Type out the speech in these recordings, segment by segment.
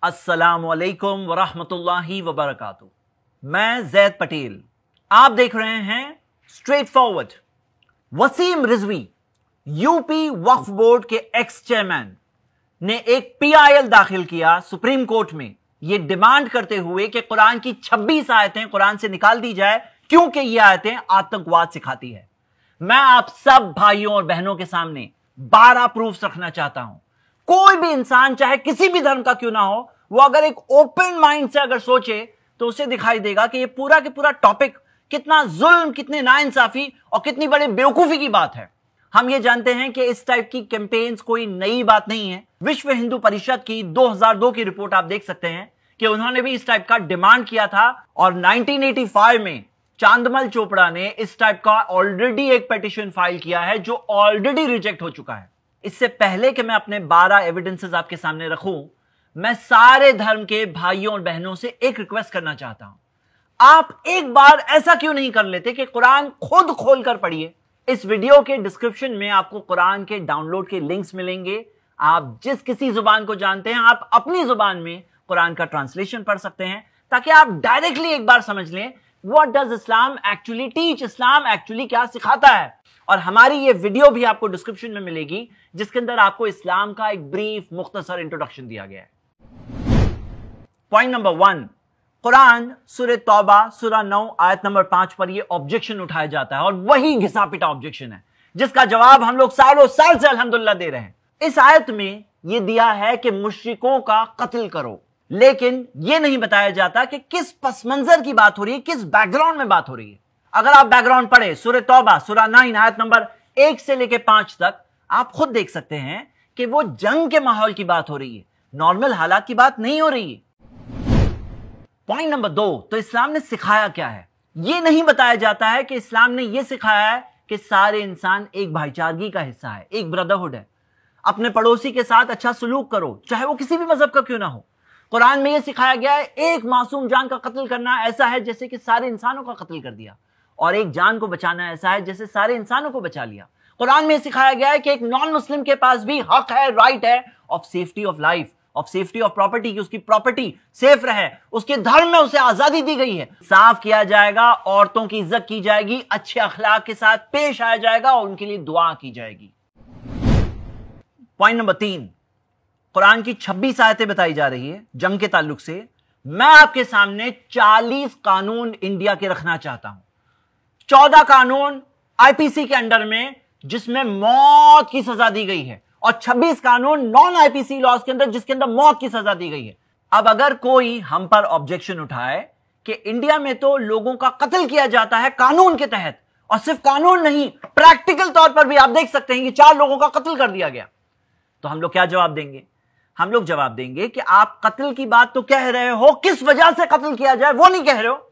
अस्सलामुअलैकुम वरहमतुल्लाहि वबरकातुहू। मैं जैद पटेल, आप देख रहे हैं straightforward. Waseem Rizvi UP वक्फ बोर्ड के एक्स चेयरमैन ने एक पीआईएल दाखिल किया सुप्रीम कोर्ट में, यह डिमांड करते हुए कि कुरान की 26 आयतें कुरान से निकाल दी जाए क्योंकि यह आयतें आतंकवाद सिखाती है। मैं आप सब भाइयों और बहनों के सामने 12 प्रूफ्स रखना चाहता हूं। कोई भी इंसान चाहे किसी भी धर्म का क्यों ना हो, वो अगर एक ओपन माइंड से अगर सोचे तो उसे दिखाई देगा कि ये पूरा के पूरा टॉपिक कितना जुल्म, कितने नाइंसाफी और कितनी बड़ी बेवकूफी की बात है। हम ये जानते हैं कि इस टाइप की कैंपेन्स कोई नई बात नहीं है। विश्व हिंदू परिषद की 2002 की रिपोर्ट आप देख सकते हैं कि उन्होंने भी इस टाइप का डिमांड किया था और 1985 में चांदमल चोपड़ा ने इस टाइप का ऑलरेडी एक पिटीशन फाइल किया है जो ऑलरेडी रिजेक्ट हो चुका है। इससे पहले कि मैं अपने 12 एविडेंसेस आपके सामने रखूं, मैं सारे धर्म के भाइयों और बहनों से एक रिक्वेस्ट करना चाहता हूं। आप एक बार ऐसा क्यों नहीं कर लेते कि कुरान खुद खोलकर पढ़िए। इस वीडियो के डिस्क्रिप्शन में आपको कुरान के डाउनलोड के लिंक्स मिलेंगे। आप जिस किसी जुबान को जानते हैं, आप अपनी जुबान में कुरान का ट्रांसलेशन पढ़ सकते हैं ताकि आप डायरेक्टली एक बार समझ लें what does Islam actually teach, Islam actually क्या सिखाता है। और हमारी ये वीडियो भी आपको डिस्क्रिप्शन में मिलेगी जिसके अंदर आपको इस्लाम का एक ब्रीफ मुख्तसर इंट्रोडक्शन दिया गया है। पॉइंट नंबर 1, कुरान सूरह तौबा सूरह 9 आयत नंबर 5 पर यह ऑब्जेक्शन उठाया जाता है और वही घिसा पिटा ऑब्जेक्शन है जिसका जवाब हम लोग सालों साल से अल्हम्दुलिल्लाह दे रहे हैं। इस आयत में यह दिया है कि मुश्रिकों का कत्ल करो, लेकिन यह नहीं बताया जाता कि किस पस मंजर की बात हो रही है, किस बैकग्राउंड में बात हो रही है। अगर आप बैकग्राउंड पढ़े सूरह तौबा सूरह 9 आयत नंबर 1 से लेकर 5 तक, आप खुद देख सकते हैं कि वो जंग के माहौल की बात हो रही है, नॉर्मल हालात की बात नहीं हो रही है। पॉइंट नंबर 2, तो इस्लाम ने सिखाया क्या है। यह नहीं बताया जाता है कि इस्लाम ने यह सिखाया है कि सारे इंसान एक भाईचारगी का हिस्सा है, एक ब्रदरहुड है। अपने पड़ोसी के साथ अच्छा सलूक करो, चाहे वो किसी भी मजहब का क्यों ना हो। कुरान में यह सिखाया गया है एक मासूम जान का कत्ल करना ऐसा है जैसे कि सारे इंसानों का कत्ल कर दिया, और एक जान को बचाना ऐसा है जैसे सारे इंसानों को बचा लिया। कुरान में सिखाया गया है कि एक नॉन मुस्लिम के पास भी हक है, राइट है of safety of life, of safety of property, की उसकी प्रॉपर्टी सेफ रहे, उसके धर्म में उसे आजादी दी गई है। साफ किया जाएगा, औरतों की इज्जत की जाएगी, अच्छे अखलाक के साथ पेश आया जाएगा और उनके लिए दुआ की जाएगी। पॉइंट नंबर 3, कुरान की 26 आयतें बताई जा रही है जंग के ताल्लुक से। मैं आपके सामने 40 कानून इंडिया के रखना चाहता हूं। 14 कानून आईपीसी के अंडर में जिसमें मौत की सजा दी गई है और 26 कानून नॉन आईपीसी लॉज के अंदर जिसके अंदर मौत की सजा दी गई है। अब अगर कोई हम पर ऑब्जेक्शन उठाए कि इंडिया में तो लोगों का कत्ल किया जाता है कानून के तहत, और सिर्फ कानून नहीं प्रैक्टिकल तौर पर भी आप देख सकते हैं कि 4 लोगों का कत्ल कर दिया गया, तो हम लोग क्या जवाब देंगे? हम लोग जवाब देंगे कि आप कत्ल की बात तो कह रहे हो, किस वजह से कत्ल किया जाए वो नहीं कह रहे हो।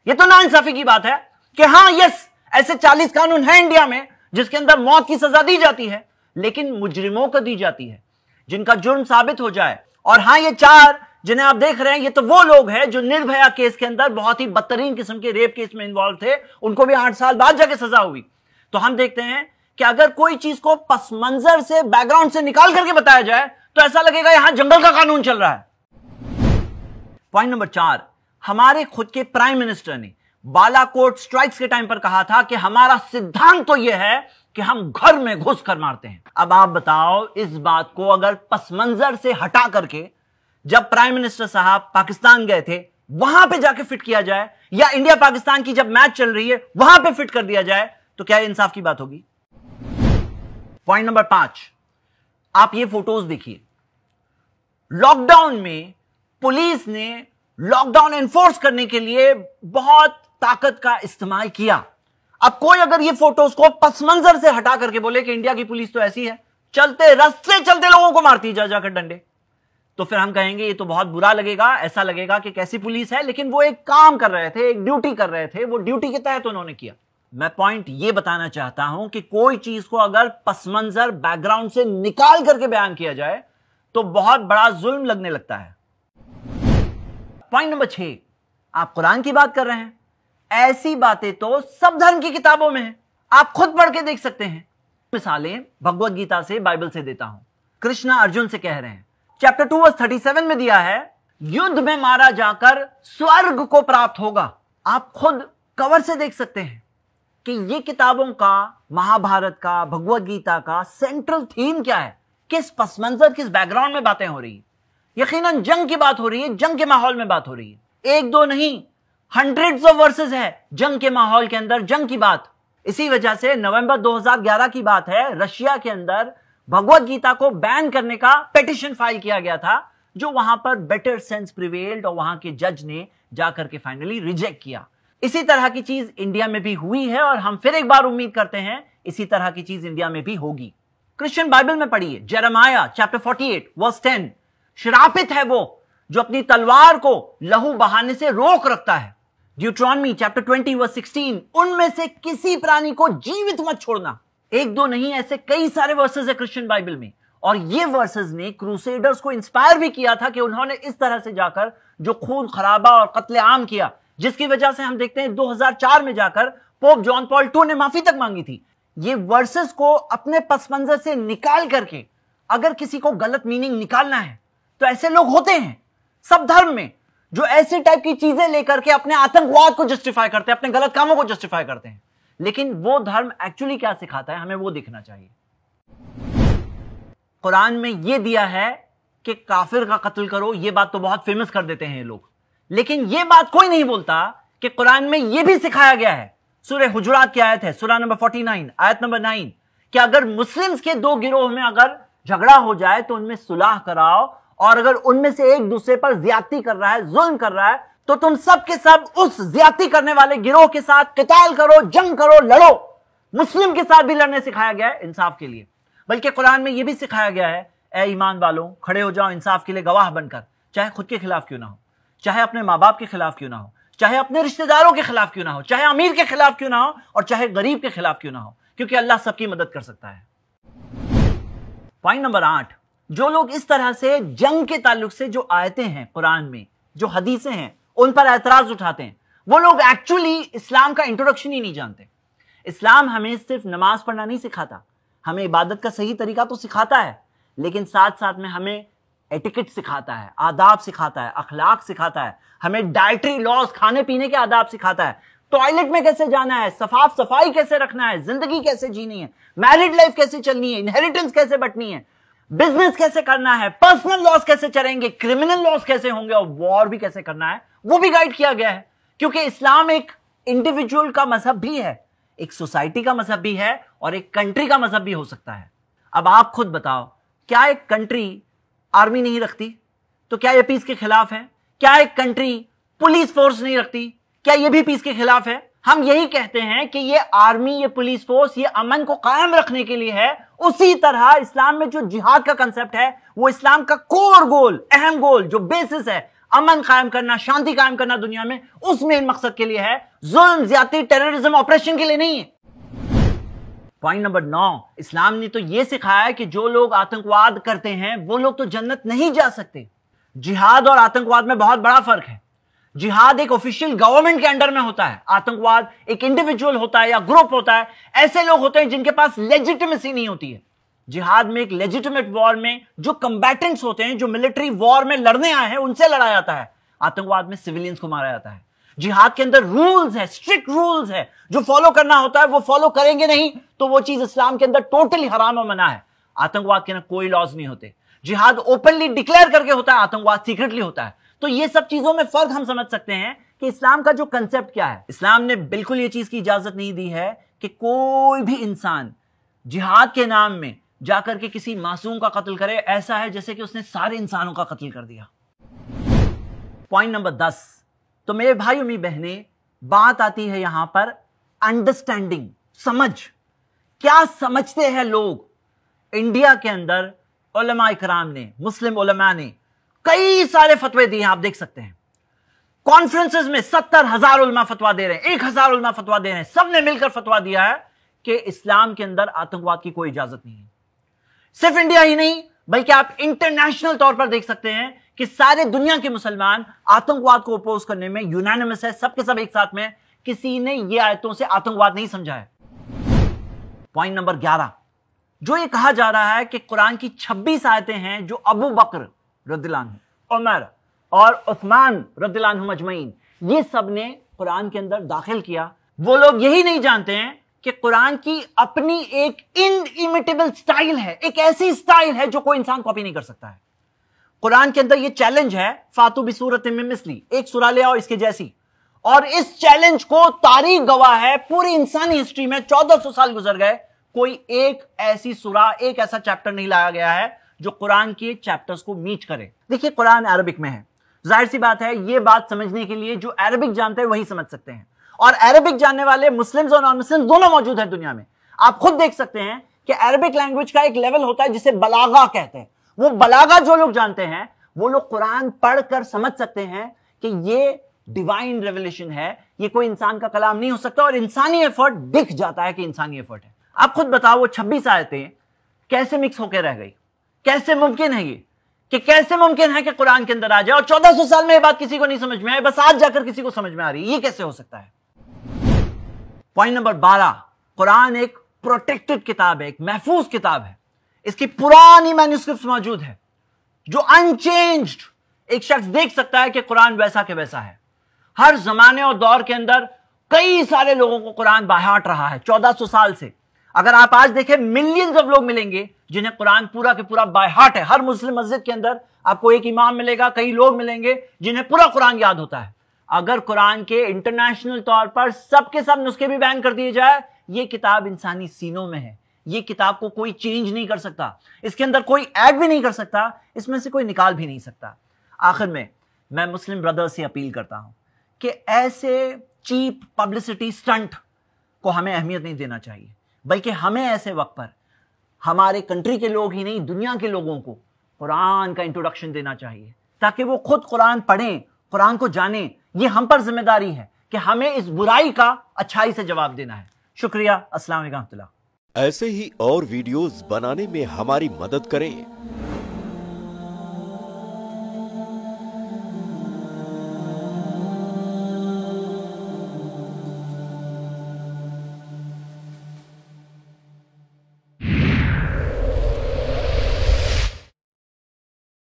यह तो नाइंसाफी की बात है कि हाँ यस ऐसे 40 कानून हैं इंडिया में जिसके अंदर मौत की सजा दी जाती है, लेकिन मुजरिमों को दी जाती है जिनका जुर्म साबित हो जाए। और हाँ, ये 4 जिन्हें आप देख रहे हैं ये तो वो लोग हैं जो निर्भया केस के अंदर बहुत ही बदतरीन किस्म के रेप केस में इन्वॉल्व थे, उनको भी 8 साल बाद जाके सजा हुई। तो हम देखते हैं कि अगर कोई चीज को पस मंजर से, बैकग्राउंड से निकाल करके बताया जाए तो ऐसा लगेगा यहां जंगल का कानून चल रहा है। पॉइंट नंबर 4, हमारे खुद के प्राइम मिनिस्टर ने बालाकोट स्ट्राइक्स के टाइम पर कहा था कि हमारा सिद्धांत तो यह है कि हम घर में घुस कर मारते हैं। अब आप बताओ, इस बात को अगर पस मंजर से हटा करके जब प्राइम मिनिस्टर साहब पाकिस्तान गए थे वहां पे जाके फिट किया जाए, या इंडिया पाकिस्तान की जब मैच चल रही है वहां पे फिट कर दिया जाए, तो क्या इंसाफ की बात होगी? पॉइंट नंबर 5, आप ये फोटोज देखिए। लॉकडाउन में पुलिस ने लॉकडाउन एनफोर्स करने के लिए बहुत ताकत का इस्तेमाल किया। अब कोई अगर ये फोटोज को पस मंजर से हटा करके बोले कि इंडिया की पुलिस तो ऐसी है, चलते रास्ते चलते लोगों को मारती जा जाकर डंडे, तो फिर हम कहेंगे ये तो बहुत बुरा लगेगा, ऐसा लगेगा कि कैसी पुलिस है। लेकिन वो एक काम कर रहे थे, एक ड्यूटी कर रहे थे, वो ड्यूटी के तहत उन्होंने किया। मैं पॉइंट ये बताना चाहता हूं कि कोई चीज को अगर पस मंजर, बैकग्राउंड से निकाल करके बयान किया जाए तो बहुत बड़ा जुल्म लगने लगता है। पॉइंट नंबर 6, आप कुरान की बात कर रहे हैं, ऐसी बातें तो सब धर्म की किताबों में है, आप खुद पढ़ के देख सकते हैं। मिसालें भगवत गीता से, बाइबल से देता हूं। कृष्णा अर्जुन से कह रहे हैं, चैप्टर 2 वर्स 37 में दिया है युद्ध में मारा जाकर स्वर्ग को प्राप्त होगा। आप खुद कवर से देख सकते हैं कि ये किताबों का, महाभारत का, भगवत गीता का सेंट्रल थीम क्या है, किस पस मंजर, किस बैकग्राउंड में बातें हो रही है। यकीनन जंग की बात हो रही है, जंग के माहौल में बात हो रही है। एक दो नहीं, हंड्रेड्स ऑफ वर्सेस है जंग के माहौल के अंदर, जंग की बात। इसी वजह से नवंबर 2011 की बात है, रशिया के अंदर भगवत गीता को बैन करने का पिटीशन फाइल किया गया था, जो वहां पर बेटर सेंस प्रिवेल्ड और वहां के जज ने जाकर के फाइनली रिजेक्ट किया। इसी तरह की चीज इंडिया में भी हुई है और हम फिर एक बार उम्मीद करते हैं इसी तरह की चीज इंडिया में भी होगी। क्रिश्चियन बाइबल में पढ़िए, जेरेमाया चैप्टर 48 वर्स 10, श्रापित है वो जो अपनी तलवार को लहू बहाने से रोक रखता है। ड्यूट्रॉनमी चैप्टर 20 वर्स 16, उनमें से किसी प्राणी को जीवित मत छोड़ना। एक दो नहीं, ऐसे कई सारे वर्सेस है क्रिश्चियन बाइबल में, और ये वर्सेस ने क्रूसेडर्स को इंस्पायर भी किया था कि उन्होंने इस तरह से जाकर जो खून खराबा और कत्लेआम किया, जिसकी वजह से हम देखते हैं 2004 में जाकर पोप जॉन पॉल II ने माफी तक मांगी थी। ये वर्सेस को अपने पस मंजर से निकाल करके अगर किसी को गलत मीनिंग निकालना है तो ऐसे लोग होते हैं सब धर्म में, जो ऐसी टाइप की चीजें लेकर के अपने आतंकवाद को जस्टिफाई करते हैं, अपने गलत कामों को जस्टिफाई करते हैं। लेकिन वो धर्म एक्चुअली क्या सिखाता है, हमें वो देखना चाहिए। कुरान में ये दिया है कि काफिर का कत्ल करो, ये बात तो बहुत फेमस कर देते हैं ये लोग, लेकिन ये बात कोई नहीं बोलता कि कुरान में ये भी सिखाया गया है। सूरह हुजुरात की आयत है, सूरह नंबर 49 आयत नंबर 9, कि अगर मुस्लिम्स के दो गिरोह में अगर झगड़ा हो जाए तो उनमें सुलह कराओ, और अगर उनमें से एक दूसरे पर ज्यादती कर रहा है, जुल्म कर रहा है, तो तुम सब के सब उस ज्यादती करने वाले गिरोह के साथ किताल करो, जंग करो, लड़ो। मुस्लिम के साथ भी लड़ने सिखाया गया है इंसाफ के लिए। बल्कि कुरान में यह भी सिखाया गया है, ए ईमान वालों, खड़े हो जाओ इंसाफ के लिए गवाह बनकर, चाहे खुद के खिलाफ क्यों ना हो, चाहे अपने माँ बाप के खिलाफ क्यों ना हो, चाहे अपने रिश्तेदारों के खिलाफ क्यों ना हो, चाहे अमीर के खिलाफ क्यों ना हो, और चाहे गरीब के खिलाफ क्यों ना हो, क्योंकि अल्लाह सबकी मदद कर सकता है। पॉइंट नंबर 8, जो लोग इस तरह से जंग के ताल्लुक से जो आयतें हैं कुरान में, जो हदीसें हैं, उन पर एतराज उठाते हैं, वो लोग एक्चुअली इस्लाम का इंट्रोडक्शन ही नहीं जानते। इस्लाम हमें सिर्फ नमाज पढ़ना नहीं सिखाता, हमें इबादत का सही तरीका तो सिखाता है, लेकिन साथ साथ में हमें एटिकेट सिखाता है, आदाब सिखाता है, अखलाक सिखाता है, हमें डाइटरी लॉज, खाने पीने के आदाब सिखाता है, टॉयलेट में कैसे जाना है, साफ सफाई कैसे रखना है, जिंदगी कैसे जीनी है, मैरिड लाइफ कैसे चलनी है, इनहेरिटेंस कैसे बंटनी है, बिजनेस कैसे करना है, पर्सनल लॉस कैसे चलेंगे, क्रिमिनल लॉस कैसे होंगे, और वॉर भी कैसे करना है, वो भी गाइड किया गया है। क्योंकि इस्लाम एक इंडिविजुअल का मजहब भी है, एक सोसाइटी का मजहब भी है, और एक कंट्री का मजहब भी हो सकता है। अब आप खुद बताओ, क्या एक कंट्री आर्मी नहीं रखती? तो क्या ये पीस के खिलाफ है? क्या एक कंट्री पुलिस फोर्स नहीं रखती? क्या ये भी पीस के खिलाफ है? हम यही कहते हैं कि ये आर्मी, ये पुलिस फोर्स, ये अमन को कायम रखने के लिए है। उसी तरह इस्लाम में जो जिहाद का कंसेप्ट है, वो इस्लाम का कोर गोल, अहम गोल, जो बेसिस है, अमन कायम करना, शांति कायम करना दुनिया में, उस मेन मकसद के लिए है, जुल्म, ज्यादती, टेररिज्म, ऑपरेशन के लिए नहीं है। पॉइंट नंबर 9, इस्लाम ने तो यह सिखाया है कि जो लोग आतंकवाद करते हैं वो लोग तो जन्नत नहीं जा सकते। जिहाद और आतंकवाद में बहुत बड़ा फर्क है। जिहाद एक ऑफिशियल गवर्नमेंट के अंडर में होता है, आतंकवाद एक इंडिविजुअल होता है या ग्रुप होता है, ऐसे लोग होते हैं जिनके पास लेजिटिमेसी नहीं होती है। जिहाद में, एक लेजिटिमेट वॉर में जो कंबैटेंट्स होते हैं, जो मिलिट्री वॉर में लड़ने आए हैं, उनसे लड़ा जाता है। आतंकवाद में सिविलियंस को मारा जाता है। जिहाद के अंदर रूल्स है, स्ट्रिक्ट रूल्स है, जो फॉलो करना होता है वो फॉलो करेंगे नहीं तो वो चीज इस्लाम के अंदर टोटली हराम और मना है। आतंकवाद के अंदर कोई लॉज नहीं होते। जिहाद ओपनली डिक्लेयर करके होता है, आतंकवाद सीक्रेटली होता है। तो ये सब चीजों में फर्क हम समझ सकते हैं कि इस्लाम का जो कंसेप्ट क्या है। इस्लाम ने बिल्कुल ये चीज की इजाजत नहीं दी है कि कोई भी इंसान जिहाद के नाम में जाकर के किसी मासूम का कत्ल करे। ऐसा है जैसे कि उसने सारे इंसानों का कत्ल कर दिया। पॉइंट नंबर 10, तो मेरे भाई और मेरी बहनें, बात आती है यहां पर अंडरस्टैंडिंग, समझ। क्या समझते हैं लोग? इंडिया के अंदर उलमा इकराम ने, मुस्लिम उलमा ने कई सारे फतवे दिए हैं, आप देख सकते हैं। कॉन्फ्रेंसेस में 70,000 उलमा फतवा दे रहे हैं, 1,000 उलमा फतवा दे रहे हैं। सबने मिलकर फतवा दिया है कि इस्लाम के अंदर आतंकवाद की कोई इजाजत नहीं है। सिर्फ इंडिया ही नहीं, बल्कि आप इंटरनेशनल तौर पर देख सकते हैं कि सारे दुनिया के मुसलमान आतंकवाद को अपोज करने में यूनानिमस है, सबके सब एक साथ में। किसी ने ये आयतों से आतंकवाद नहीं समझा है। पॉइंट नंबर 11, जो ये कहा जा रहा है कि कुरान की 26 आयतें हैं जो अबू बकर रदियल्लाहु अन्हु, उमर, और उस्मान रदियल्लाहु अन्हुम अजमईन, ये सब ने कुरान के अंदर दाखिल किया। वो लोग यही नहीं जानते हैं कि कुरान की अपनी एक इनइमिटेबल स्टाइल है, एक ऐसी स्टाइल है जो कोई इंसान कॉपी नहीं कर सकता है। कुरान के अंदर ये चैलेंज है, फातु बिसूरत मिन मिस्ली, एक सूरा ले आओ इसके जैसी। और इस चैलेंज को तारीख गवाह है, पूरी इंसानी हिस्ट्री में 1400 साल गुजर गए, कोई एक ऐसी सूरा, एक ऐसा चैप्टर नहीं लाया गया है जो कुरान के चैप्टर्स को मीट करे। देखिए कुरान अरबिक में है, जाहिर सी बात है, ये बात समझने के लिए जो अरबिक जानते हैं वही समझ सकते हैं। और अरबिक जानने वाले मुस्लिम्स और नॉन मुस्लिम्स दोनों मौजूद हैं दुनिया में। आप खुद देख सकते हैं कि अरबिक लैंग्वेज का एक लेवल होता है जिसे बलागा कहते हैं। वो बलागा जो लोग जानते हैं वो लोग कुरान पढ़कर समझ सकते हैं कि ये डिवाइन रेवलेशन है, ये कोई इंसान का कलाम नहीं हो सकता, और इंसानी एफर्ट दिख जाता है कि इंसानी एफर्ट है। आप खुद बताओ वो 26 आयतें कैसे मिक्स होकर रह गई? कैसे मुमकिन है ये, कि कैसे मुमकिन है कि कुरान के अंदर आ जाए और 1400 साल में ये बात किसी को नहीं समझ में आए, बस आज जाकर किसी को समझ में आ रही है? ये कैसे हो सकता है? पॉइंट नंबर 12, कुरान एक प्रोटेक्टेड किताब है, एक महफूज किताब है। इसकी पुरानी मैन्युस्क्रिप्ट्स मौजूद है जो अनचेंज्ड, एक शख्स देख सकता है कि कुरान वैसा के वैसा है। हर जमाने और दौर के अंदर कई सारे लोगों को कुरान बाय हार्ट रहा है 1400 साल से। अगर आप आज देखें, मिलियंस ऑफ लोग मिलेंगे जिन्हें कुरान पूरा के पूरा बाय हार्ट है। हर मुस्लिम मस्जिद के अंदर आपको एक इमाम मिलेगा, कई लोग मिलेंगे जिन्हें पूरा कुरान याद होता है। अगर कुरान के इंटरनेशनल तौर पर सबके सब नुस्खे भी बैन कर दिए जाए, ये किताब इंसानी सीनों में है। ये किताब को कोई चेंज नहीं कर सकता, इसके अंदर कोई ऐड भी नहीं कर सकता, इसमें से कोई निकाल भी नहीं सकता। आखिर में मैं मुस्लिम ब्रदर्स से अपील करता हूं कि ऐसे चीप पब्लिसिटी स्टंट को हमें अहमियत नहीं देना चाहिए, बल्कि हमें ऐसे वक्त पर हमारे कंट्री के लोग ही नहीं, दुनिया के लोगों को कुरान का इंट्रोडक्शन देना चाहिए, ताकि वो खुद कुरान पढ़ें, कुरान को जानें। ये हम पर जिम्मेदारी है कि हमें इस बुराई का अच्छाई से जवाब देना है। शुक्रिया। अस्सलाम वालेकुम। ऐसे ही और वीडियोस बनाने में हमारी मदद करें।